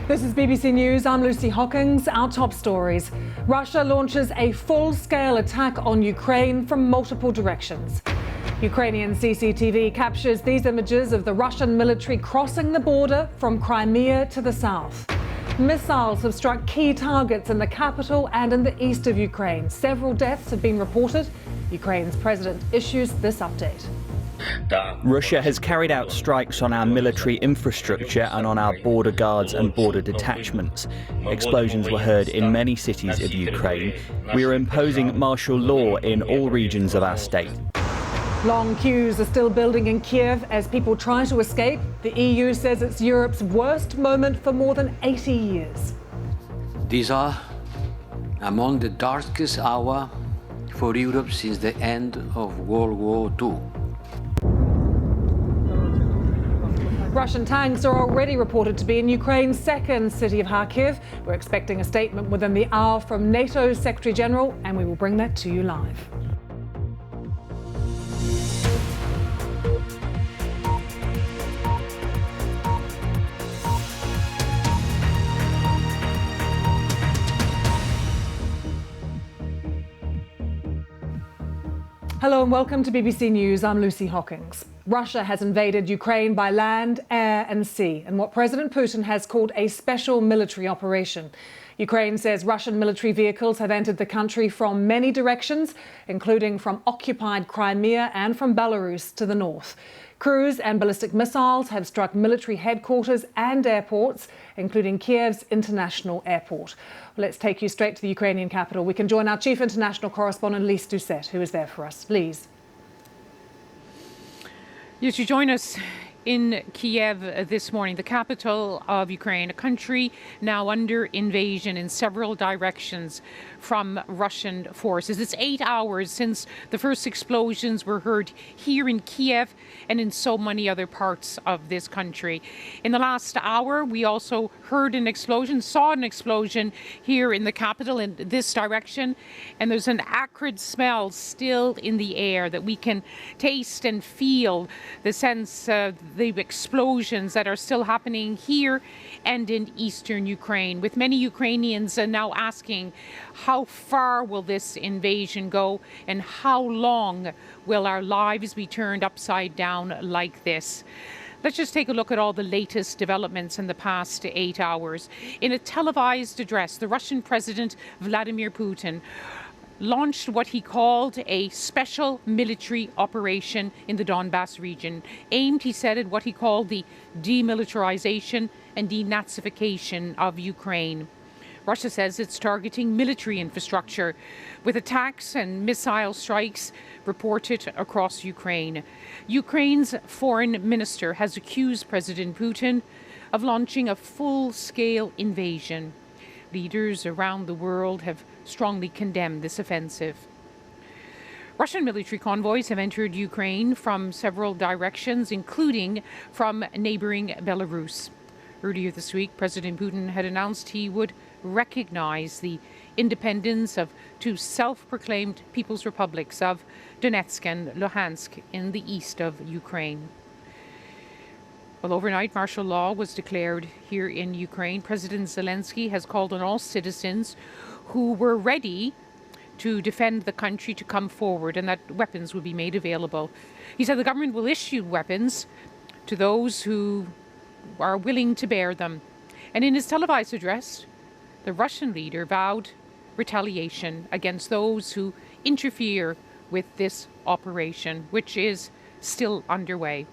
This is BBC News. I'm Lucy Hockings. Our top stories. Russia launches a full-scale attack on Ukraine from multiple directions. Ukrainian CCTV captures these images of the Russian military crossing the border from Crimea to the south. Missiles have struck key targets in the capital and in the east of Ukraine. Several deaths have been reported. Ukraine's president issues this update. Russia has carried out strikes on our military infrastructure and on our border guards and border detachments. Explosions were heard in many cities of Ukraine. We are imposing martial law in all regions of our state. Long queues are still building in Kiev as people try to escape. The EU says it's Europe's worst moment for more than 80 years. These are among the darkest hours for Europe since the end of World War II. Russian tanks are already reported to be in Ukraine's second city of Kharkiv. We're expecting a statement within the hour from NATO's Secretary General, and we will bring that to you live. Hello and welcome to BBC News. I'm Lucy Hockings. Russia has invaded Ukraine by land, air and sea in what President Putin has called a special military operation. Ukraine says Russian military vehicles have entered the country from many directions, including from occupied Crimea and from Belarus to the north. Cruise and ballistic missiles have struck military headquarters and airports, including Kiev's international airport. Let's take you straight to the Ukrainian capital. We can join our chief international correspondent, Lyse Doucet, who is there for us. Lyse. Yes, you join us in Kiev this morning, the capital of Ukraine, a country now under invasion in several directions from Russian forces. It's 8 hours since the first explosions were heard here in Kiev and in so many other parts of this country. In the last hour, we also heard an explosion, saw an explosion here in the capital in this direction, and there's an acrid smell still in the air that we can taste and feel, the sense of the explosions that are still happening here and in eastern Ukraine, with many Ukrainians now asking how far will this invasion go and how long will our lives be turned upside down like this? Let's just take a look at all the latest developments in the past 8 hours. In a televised address, the Russian President Vladimir Putin launched what he called a special military operation in the Donbass region, aimed, he said, at what he called the demilitarization and denazification of Ukraine. Russia says it's targeting military infrastructure, with attacks and missile strikes reported across Ukraine. Ukraine's foreign minister has accused President Putin of launching a full-scale invasion. Leaders around the world have strongly condemned this offensive. Russian military convoys have entered Ukraine from several directions, including from neighboring Belarus. Earlier this week, President Putin had announced he would recognize the independence of two self-proclaimed People's Republics of Donetsk and Luhansk in the east of Ukraine. Well, overnight, martial law was declared here in Ukraine. President Zelensky has called on all citizens who were ready to defend the country to come forward and that weapons will be made available. He said the government will issue weapons to those who are willing to bear them. And in his televised address, the Russian leader vowed retaliation against those who interfere with this operation, which is still underway.